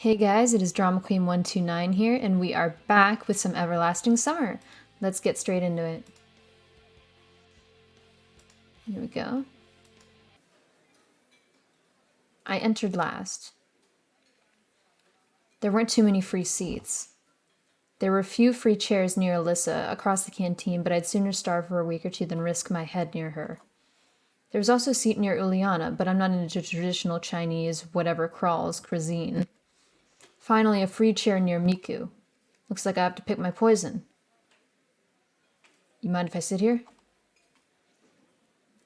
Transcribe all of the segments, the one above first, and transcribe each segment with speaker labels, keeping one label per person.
Speaker 1: Hey guys, it is Drama Queen 129 here, and we are back with some Everlasting Summer. Let's get straight into it. Here we go. I entered last. There weren't too many free seats. There were a few free chairs near Alyssa across the canteen, but I'd sooner starve for a week or two than risk my head near her. There was also a seat near Uliana, but I'm not into traditional Chinese whatever crawls cuisine. Finally, a free chair near Miku. Looks like I have to pick my poison. You mind if I sit here?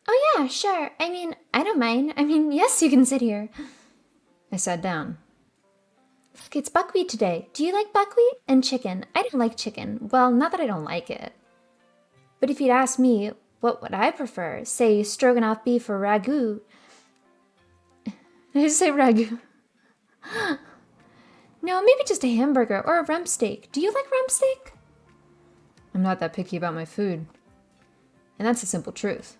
Speaker 2: Oh yeah, sure. I don't mind. Yes, you can sit here.
Speaker 1: I sat down.
Speaker 2: Look, it's buckwheat today. Do you like buckwheat? And chicken. I don't like chicken. Well, not that I don't like it. But if you'd ask me, what would I prefer? Say, stroganoff beef or ragu?
Speaker 1: Did I say ragu?
Speaker 2: No, maybe just a hamburger or a rump steak. Do you like rump steak?
Speaker 1: I'm not that picky about my food. And that's the simple truth.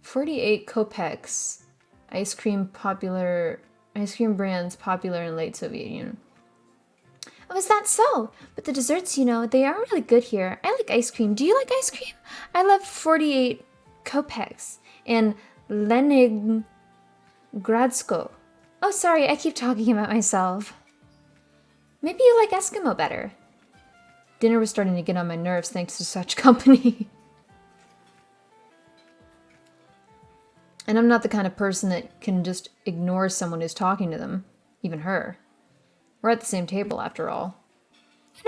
Speaker 1: 48 kopecks. Ice cream brands popular in late Soviet Union.
Speaker 2: Oh, is that so? But the desserts, they are really good here. I like ice cream. Do you like ice cream? I love 48 kopecks and Leningradsko. Oh, sorry, I keep talking about myself. Maybe you like Eskimo better.
Speaker 1: Dinner was starting to get on my nerves thanks to such company. And I'm not the kind of person that can just ignore someone who's talking to them. Even her. We're at the same table, after all.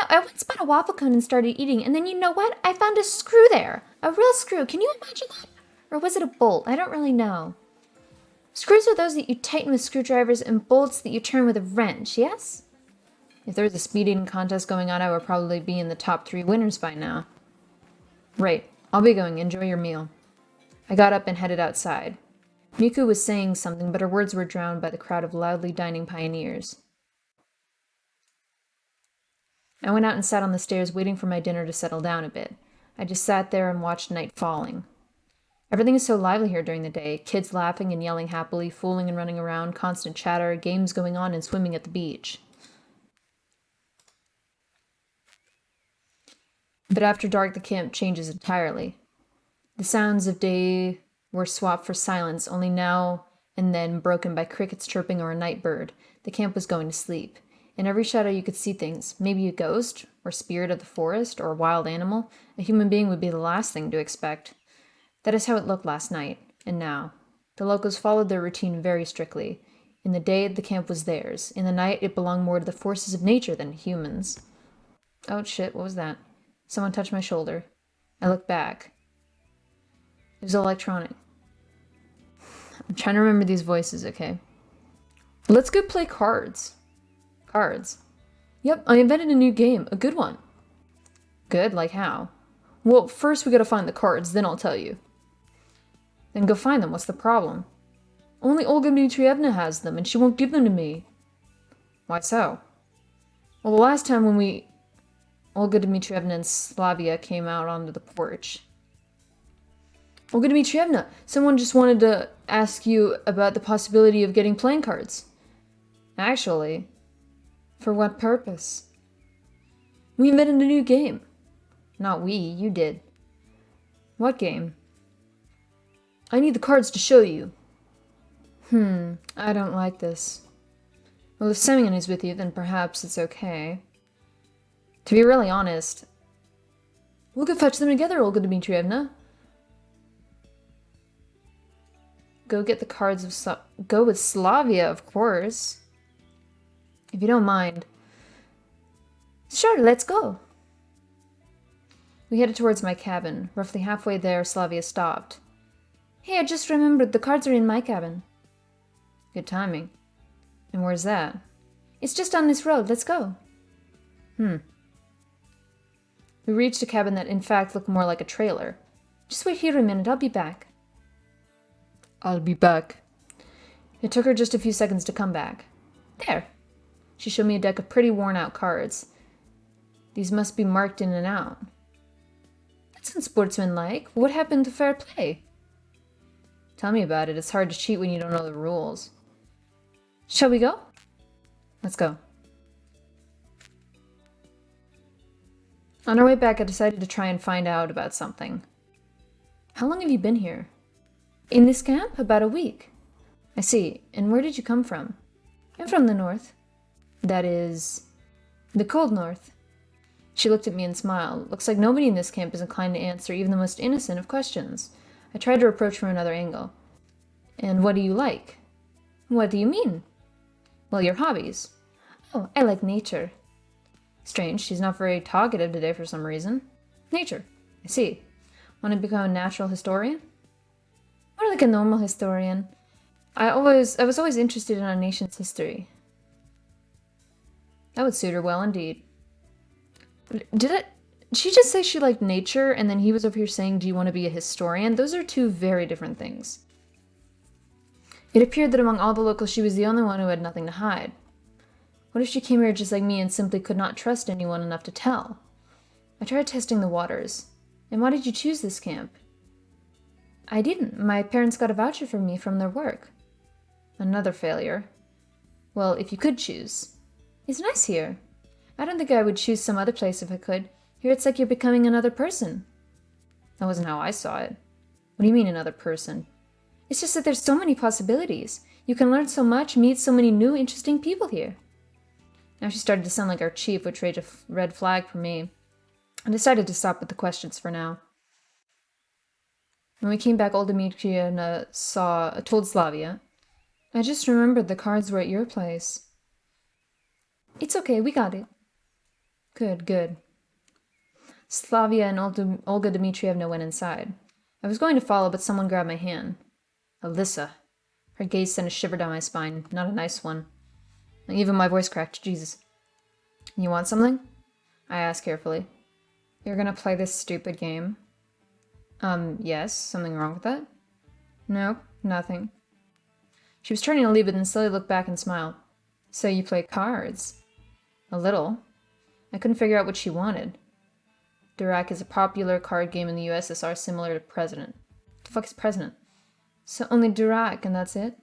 Speaker 2: I once bought a waffle cone and started eating, and then you know what? I found a screw there. A real screw. Can you imagine that? Or was it a bolt? I don't really know. Screws are those that you tighten with screwdrivers and bolts that you turn with a wrench, yes?
Speaker 1: If there was a speed eating contest going on, I would probably be in the top 3 winners by now. Right. I'll be going. Enjoy your meal. I got up and headed outside. Miku was saying something, but her words were drowned by the crowd of loudly dining pioneers. I went out and sat on the stairs waiting for my dinner to settle down a bit. I just sat there and watched night falling. Everything is so lively here during the day. Kids laughing and yelling happily, fooling and running around, constant chatter, games going on, and swimming at the beach. But after dark, the camp changes entirely. The sounds of day were swapped for silence, only now and then broken by crickets chirping or a night bird. The camp was going to sleep. In every shadow you could see things. Maybe a ghost, or spirit of the forest, or a wild animal. A human being would be the last thing to expect. That is how it looked last night, and now. The locals followed their routine very strictly. In the day, the camp was theirs. In the night, it belonged more to the forces of nature than to humans. Oh shit, what was that? Someone touched my shoulder. I looked back. It was electronic. I'm trying to remember these voices, okay? Let's go play cards. Cards? Yep, I invented a new game. A good one. Good? Like how? Well, first we gotta find the cards, then I'll tell you. Then go find them. What's the problem? Only Olga Dmitrievna has them, and she won't give them to me. Why so? Well, the last time when Olga Dmitrievna and Slavia came out onto the porch. Olga Dmitrievna, someone just wanted to ask you about the possibility of getting playing cards. Actually, for what purpose? We invented a new game. Not we, you did. What game? I need the cards to show you. I don't like this. Well, if Semyon is with you, then perhaps it's okay. To be really honest, we'll go fetch them together, Olga Dmitrievna. Go get the cards of go with Slavia, of course. If you don't mind.
Speaker 2: Sure, let's go.
Speaker 1: We headed towards my cabin. Roughly halfway there, Slavia stopped.
Speaker 2: Hey, I just remembered the cards are in my cabin.
Speaker 1: Good timing. And where's that?
Speaker 2: It's just on this road. Let's go.
Speaker 1: We reached a cabin that in fact looked more like a trailer.
Speaker 2: Just wait here a minute. I'll be back.
Speaker 1: I'll be back. It took her just a few seconds to come back. There. She showed me a deck of pretty worn-out cards. These must be marked in and out.
Speaker 2: That's unsportsmanlike. What happened to fair play?
Speaker 1: Tell me about it. It's hard to cheat when you don't know the rules.
Speaker 2: Shall we go?
Speaker 1: Let's go. On our way back, I decided to try and find out about something. How long have you been here? In this camp? About a week. I see. And where did you come from? I'm from the north. That is... the cold north. She looked at me and smiled. Looks like nobody in this camp is inclined to answer even the most innocent of questions. I tried to approach from another angle. And what do you like? What do you mean? Well, your hobbies. Oh, I like nature. Strange, she's not very talkative today for some reason. Nature. I see. Want to become a natural historian? More like a normal historian. I was always interested in our nation's history. That would suit her well indeed. Did she just say she liked nature and then he was over here saying, do you want to be a historian? Those are two very different things. It appeared that among all the locals she was the only one who had nothing to hide. What if she came here just like me and simply could not trust anyone enough to tell? I tried testing the waters. And why did you choose this camp? I didn't. My parents got a voucher for me from their work. Another failure. Well, if you could choose. It's nice here. I don't think I would choose some other place if I could. Here it's like you're becoming another person. That wasn't how I saw it. What do you mean another person? It's just that there's so many possibilities. You can learn so much, meet so many new, interesting people here. Now she started to sound like our chief, which raised a red flag for me. I decided to stop with the questions for now. When we came back, old Dmitrievna told Slavia, I just remembered the cards were at your place. It's okay, we got it. Good. Slavia and Olga Dmitrievna went inside. I was going to follow, but someone grabbed my hand. Alyssa. Her gaze sent a shiver down my spine. Not a nice one. And even my voice cracked. Jesus. You want something? I asked carefully. You're gonna play this stupid game? Yes. Something wrong with that? No, nothing. She was turning to leave, but then slowly looked back and smiled. So you play cards? A little. I couldn't figure out what she wanted. Dirac is a popular card game in the USSR similar to President. The fuck is President? So only Dirac and that's it?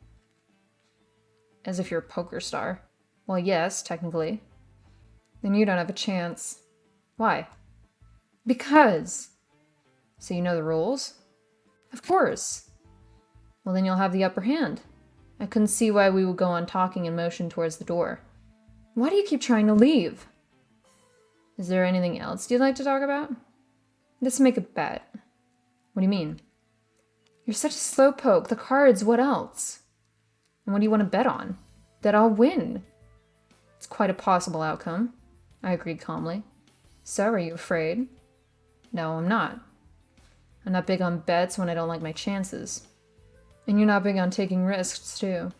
Speaker 1: As if you're a poker star. Well, yes, technically. Then you don't have a chance. Why? Because. So you know the rules? Of course. Well, then you'll have the upper hand. I couldn't see why we would go on talking and motion towards the door. Why do you keep trying to leave? Is there anything else you'd like to talk about? Let's make a bet. What do you mean? You're such a slowpoke. The cards, what else? And what do you want to bet on? That I'll win. It's quite a possible outcome. I agreed calmly. So, are you afraid? No, I'm not. I'm not big on bets when I don't like my chances. And you're not big on taking risks, too.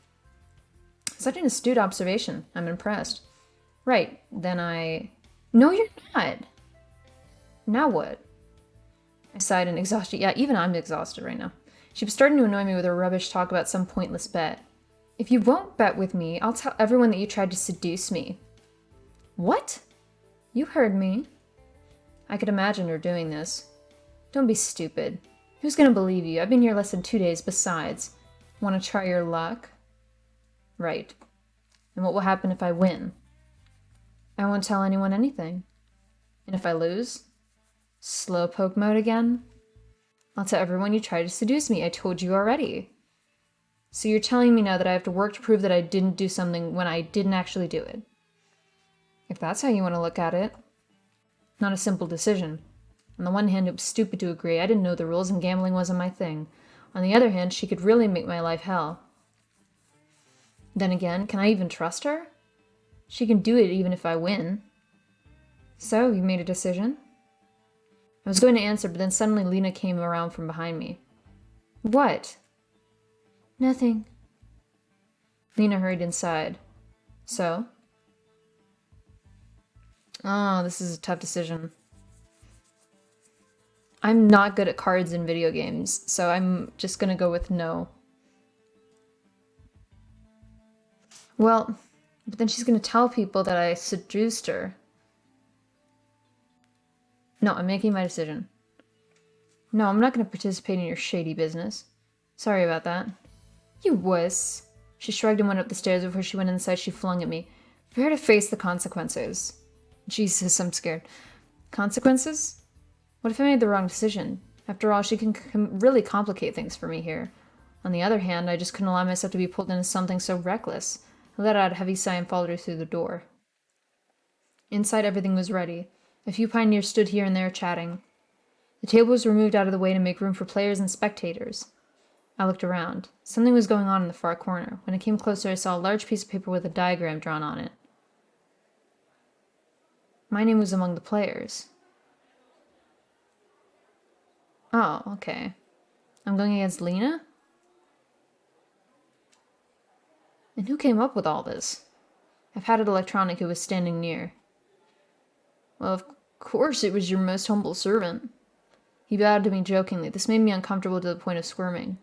Speaker 1: Such an astute observation. I'm impressed. Right, then No, you're not. Now what? I sighed in exhaustion. Yeah, even I'm exhausted right now. She was starting to annoy me with her rubbish talk about some pointless bet. If you won't bet with me, I'll tell everyone that you tried to seduce me. What? You heard me. I could imagine her doing this. Don't be stupid. Who's gonna believe you? I've been here less than 2 days besides. Want to try your luck? Right. And what will happen if I win? I won't tell anyone anything. And if I lose? Slowpoke mode again? I'll tell everyone you tried to seduce me. I told you already. So you're telling me now that I have to work to prove that I didn't do something when I didn't actually do it. If that's how you want to look at it. Not a simple decision. On the one hand, it was stupid to agree. I didn't know the rules and gambling wasn't my thing. On the other hand, she could really make my life hell. Then again, can I even trust her? She can do it even if I win. So, you made a decision? I was going to answer, but then suddenly Lena came around from behind me. What? Nothing. Lena hurried inside. So? Oh, this is a tough decision. I'm not good at cards in video games, so I'm just gonna go with no. Well, but then she's gonna tell people that I seduced her. No, I'm making my decision. No, I'm not gonna participate in your shady business. Sorry about that. You wuss. She shrugged and went up the stairs. Before she went inside, she flung at me. Prepare to face the consequences. Jesus, I'm scared. Consequences? What if I made the wrong decision? After all, she can really complicate things for me here. On the other hand, I just couldn't allow myself to be pulled into something so reckless. I let out a heavy sigh and followed her through the door. Inside, everything was ready. A few pioneers stood here and there chatting. The table was removed out of the way to make room for players and spectators. I looked around. Something was going on in the far corner. When I came closer, I saw a large piece of paper with a diagram drawn on it. My name was among the players. Oh, okay. I'm going against Lena? And who came up with all this? I patted Electronic, who was standing near. Well, of course it was your most humble servant. He bowed to me jokingly. This made me uncomfortable to the point of squirming.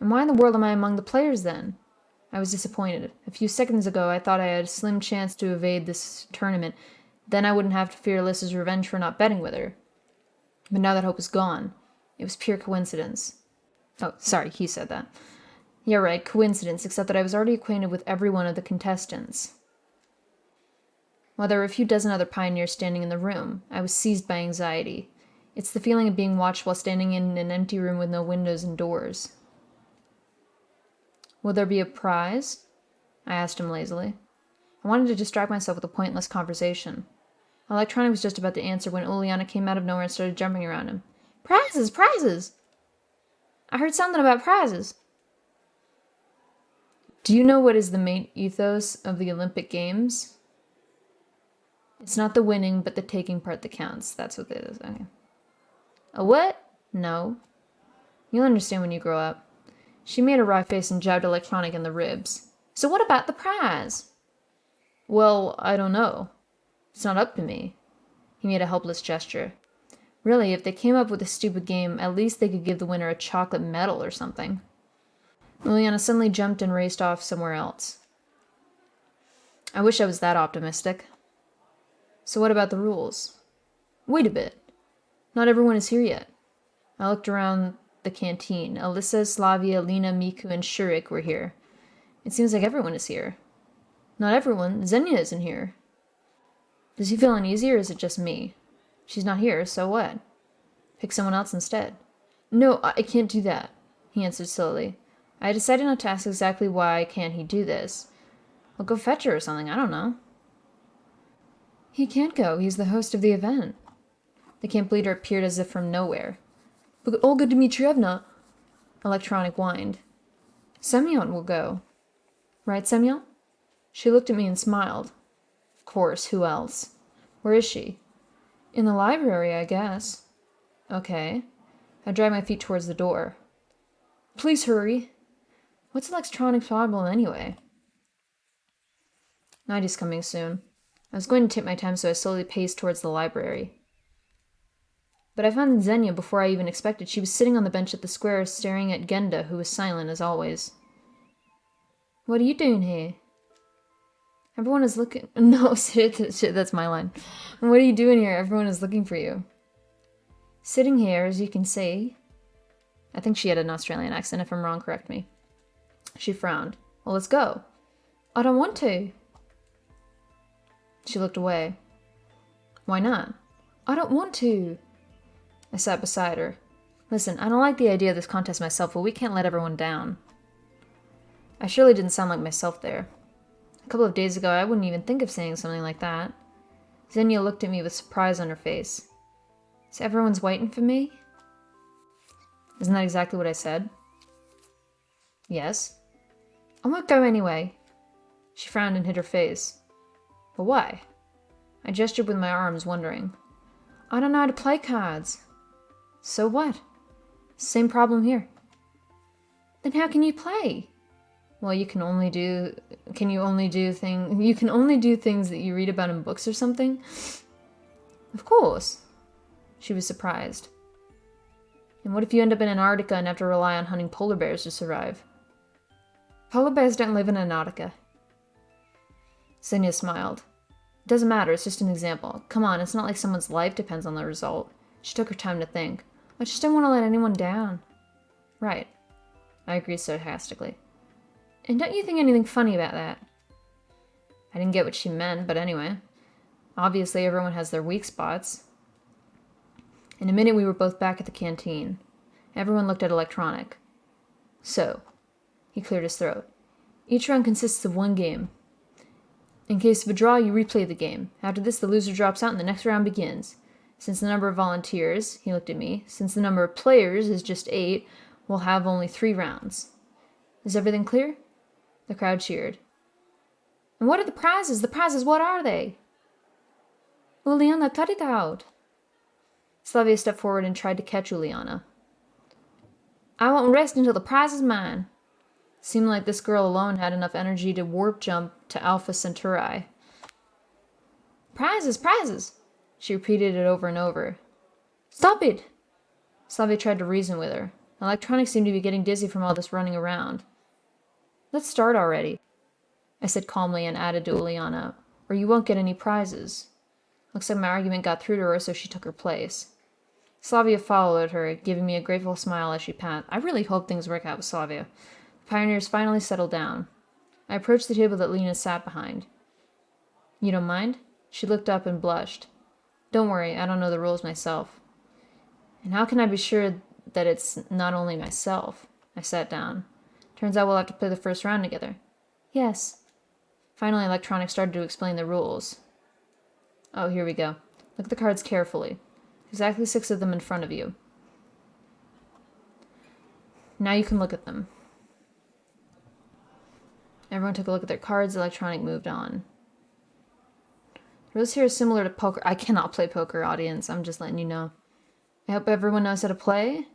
Speaker 1: And why in the world am I among the players, then? I was disappointed. A few seconds ago, I thought I had a slim chance to evade this tournament. Then I wouldn't have to fear Alyssa's revenge for not betting with her. But now that hope is gone. It was pure coincidence. Oh, sorry, he said that. Yeah, right, coincidence, except that I was already acquainted with every one of the contestants. While there were a few dozen other pioneers standing in the room, I was seized by anxiety. It's the feeling of being watched while standing in an empty room with no windows and doors. Will there be a prize? I asked him lazily. I wanted to distract myself with a pointless conversation. Electronic was just about to answer when Uliana came out of nowhere and started jumping around him. Prizes! Prizes! I heard something about prizes. Do you know what is the main ethos of the Olympic Games? It's not the winning, but the taking part that counts. That's what it is. Okay. A what? No. You'll understand when you grow up. She made a wry face and jabbed Electronic in the ribs. So what about the prize? Well, I don't know. It's not up to me. He made a helpless gesture. Really, if they came up with a stupid game, at least they could give the winner a chocolate medal or something. Liliana suddenly jumped and raced off somewhere else. I wish I was that optimistic. So what about the rules? Wait a bit. Not everyone is here yet. I looked around the canteen. Alyssa, Slavia, Lena, Miku, and Shurik were here. It seems like everyone is here. Not everyone. Xenia isn't here. Does he feel uneasy, or is it just me? She's not here, so what? Pick someone else instead. No, I can't do that, he answered slowly. I decided not to ask exactly why can't he do this. I'll go fetch her or something, I don't know. He can't go, he's the host of the event. The camp leader appeared as if from nowhere. But Olga Dmitrievna, Electronic whined. Semyon will go. Right, Semyon? She looked at me and smiled. Of course, who else? Where is she? In the library, I guess. Okay. I dragged my feet towards the door. Please hurry. What's Electronic's problem anyway? Night is coming soon. I was going to take my time, so I slowly paced towards the library. But I found Xenia before I even expected. She was sitting on the bench at the square, staring at Genda, who was silent as always. What are you doing here? Everyone is looking... No, shit, that's my line. What are you doing here? Everyone is looking for you. Sitting here, as you can see. I think she had an Australian accent. If I'm wrong, correct me. She frowned. Well, let's go. I don't want to. She looked away. Why not? I don't want to. I sat beside her. Listen, I don't like the idea of this contest myself, but we can't let everyone down. I surely didn't sound like myself there. A couple of days ago, I wouldn't even think of saying something like that. Xenia looked at me with surprise on her face. So everyone's waiting for me? Isn't that exactly what I said? Yes. I won't go anyway. She frowned and hid her face. But why? I gestured with my arms, wondering. I don't know how to play cards. So what? Same problem here. Then how can you play? Well, you can only do things that you read about in books or something? Of course. She was surprised. And what if you end up in Antarctica and have to rely on hunting polar bears to survive? Polar bears don't live in Antarctica. Xenia smiled. It doesn't matter, it's just an example. Come on, it's not like someone's life depends on the result. She took her time to think. I just don't want to let anyone down. Right. I agreed sarcastically. And don't you think anything funny about that? I didn't get what she meant, but anyway. Obviously, everyone has their weak spots. In a minute, we were both back at the canteen. Everyone looked at Electronic. So, he cleared his throat. Each round consists of one game. In case of a draw, you replay the game. After this, the loser drops out and the next round begins. Since the number of volunteers, he looked at me, since the number of players is just 8, we'll have only 3 rounds. Is everything clear? The crowd cheered. And what are the prizes? The prizes, what are they? Uliana, cut it out. Slavia stepped forward and tried to catch Uliana. I won't rest until the prize is mine. Seemed like this girl alone had enough energy to warp jump to Alpha Centauri. Prizes, prizes! She repeated it over and over. Stop it! Slavia tried to reason with her. Electronics seemed to be getting dizzy from all this running around. Let's start already, I said calmly and added to Uliana, or you won't get any prizes. Looks like my argument got through to her, so she took her place. Slavia followed her, giving me a grateful smile as she passed. I really hope things work out with Slavia. The pioneers finally settled down. I approached the table that Lena sat behind. You don't mind? She looked up and blushed. Don't worry, I don't know the rules myself. And how can I be sure that it's not only myself? I sat down. Turns out we'll have to play the first round together. Yes. Finally, Electronic started to explain the rules. Oh, here we go. Look at the cards carefully. Exactly 6 of them in front of you. Now you can look at them. Everyone took a look at their cards. Electronic moved on. The rules here are similar to poker. I cannot play poker, audience. I'm just letting you know. I hope everyone knows how to play.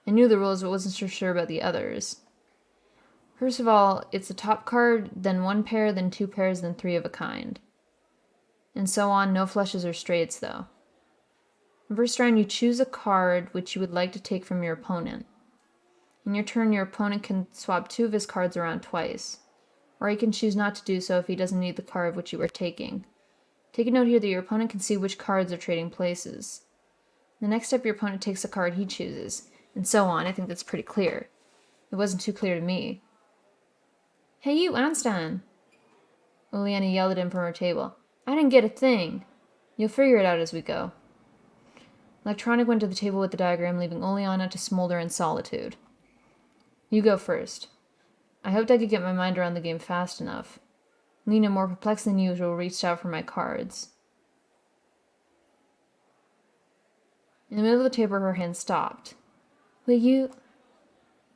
Speaker 1: I knew the rules, but wasn't so sure about the others. First of all, it's a top card, then 1 pair, then 2 pairs, then 3 of a kind. And so on, no flushes or straights, though. In first round, you choose a card which you would like to take from your opponent. In your turn, your opponent can swap 2 of his cards around twice. Or he can choose not to do so if he doesn't need the card which you are taking. Take a note here that your opponent can see which cards are trading places. The next step, your opponent takes a card he chooses, and so on. I think that's pretty clear. It wasn't too clear to me. Hey you, Einstein! Uliana yelled at him from her table. I didn't get a thing. You'll figure it out as we go. Electronic went to the table with the diagram, leaving Uliana to smolder in solitude. You go first. I hoped I could get my mind around the game fast enough. Lena, more perplexed than usual, reached out for my cards. In the middle of the table, her hand stopped. Will you...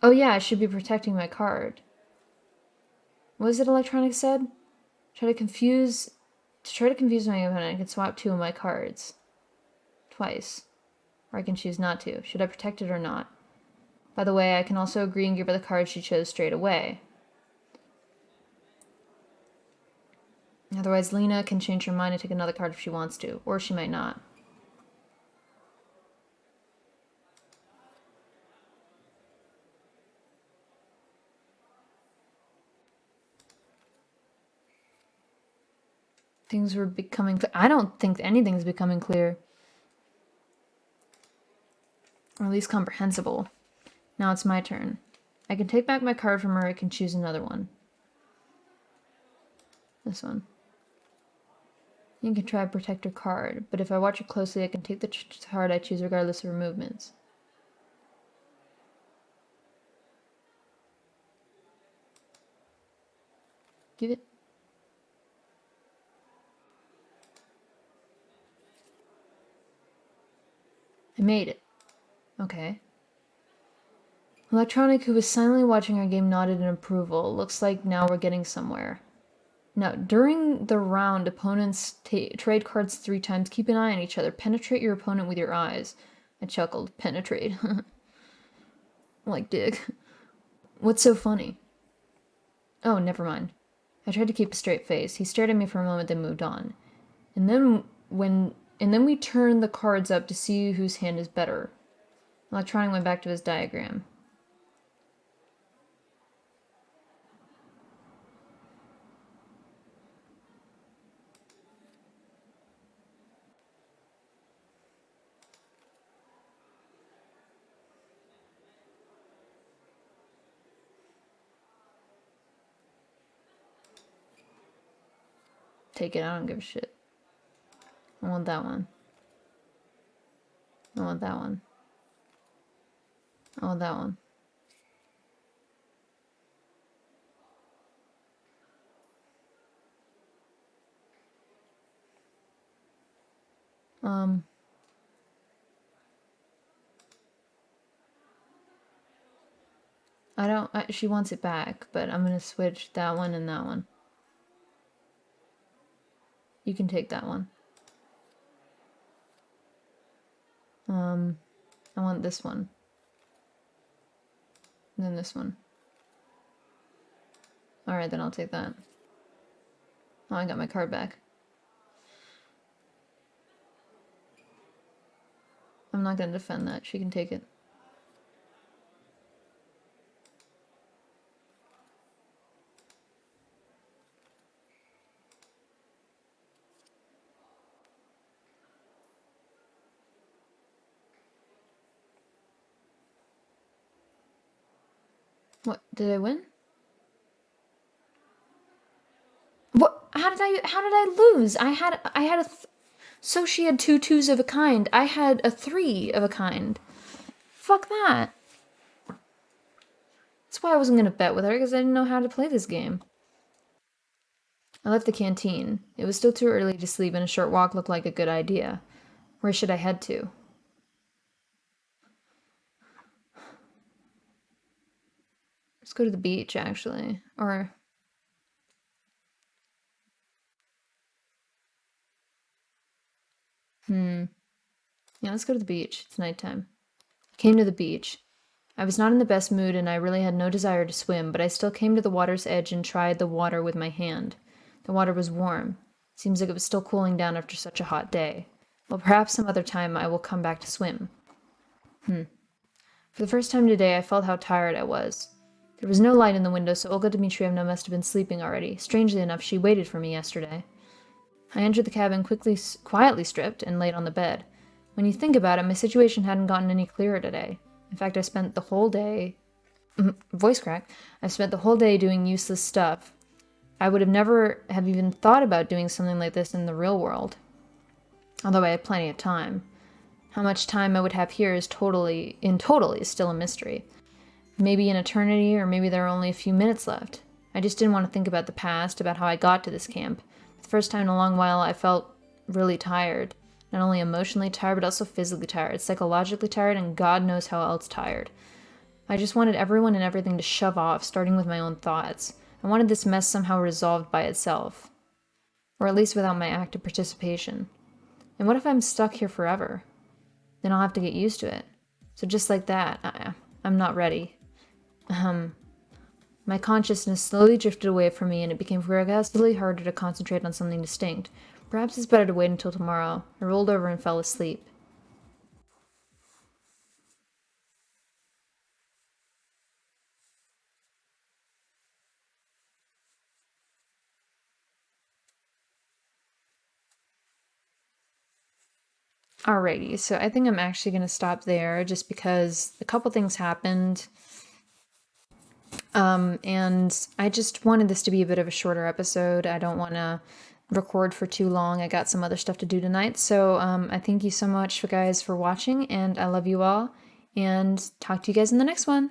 Speaker 1: Oh yeah, I should be protecting my card. What was it Electronic said? To try to confuse my opponent, I can swap 2 of my cards. Twice. Or I can choose not to. Should I protect it or not? By the way, I can also agree and give her the card she chose straight away. Otherwise, Lena can change her mind and take another card if she wants to, or she might not. Things were becoming clear. I don't think anything's becoming clear. Or at least comprehensible. Now it's my turn. I can take back my card from her, I can choose another one. This one. You can try to protect her card, but if I watch her closely, I can take the card I choose regardless of her movements. Give it. I made it. Okay. Electronic, who was silently watching our game, nodded in approval. Looks like now we're getting somewhere. Now, during the round, opponents trade cards 3 times. Keep an eye on each other. Penetrate your opponent with your eyes. I chuckled. Penetrate. Like Dick. What's so funny? Oh, never mind. I tried to keep a straight face. He stared at me for a moment, then moved on. And then we turned the cards up to see whose hand is better. Electronic went back to his diagram. Take it, I don't give a shit. I want that one. I want that one. I want that one. She wants it back, but I'm gonna switch that one and that one. You can take that one. I want this one. And then this one. Alright, then I'll take that. Oh, I got my card back. I'm not gonna defend that. She can take it. What? Did I win? What? How did I lose? I had a so she had 2 2s of a kind. I had a 3 of a kind. Fuck that. That's why I wasn't gonna bet with her, because I didn't know how to play this game. I left the canteen. It was still too early to sleep, and a short walk looked like a good idea. Where should I head to? Let's go to the beach, actually. Or... Yeah, let's go to the beach. It's nighttime. I came to the beach. I was not in the best mood, and I really had no desire to swim, but I still came to the water's edge and tried the water with my hand. The water was warm. Seems like it was still cooling down after such a hot day. Well, perhaps some other time I will come back to swim. For the first time today, I felt how tired I was. There was no light in the window, so Olga Dmitrievna must have been sleeping already. Strangely enough, she waited for me yesterday. I entered the cabin, quietly stripped, and laid on the bed. When you think about it, my situation hadn't gotten any clearer today. In fact, I spent the whole day... voice crack. I spent the whole day doing useless stuff. I would have never have even thought about doing something like this in the real world. Although I had plenty of time. How much time I would have here is totally still a mystery. Maybe an eternity, or maybe there are only a few minutes left. I just didn't want to think about the past, about how I got to this camp. For the first time in a long while, I felt really tired. Not only emotionally tired, but also physically tired, psychologically tired, and God knows how else tired. I just wanted everyone and everything to shove off, starting with my own thoughts. I wanted this mess somehow resolved by itself. Or at least without my active participation. And what if I'm stuck here forever? Then I'll have to get used to it. So just like that, I'm not ready. My consciousness slowly drifted away from me, and it became progressively harder to concentrate on something distinct. Perhaps it's better to wait until tomorrow. I rolled over and fell asleep. Alrighty, so I think I'm actually going to stop there just because a couple things happened. And I just wanted this to be a bit of a shorter episode. I don't want to record for too long. I got some other stuff to do tonight. So I thank you so much, guys, for watching, and I love you all. And talk to you guys in the next one.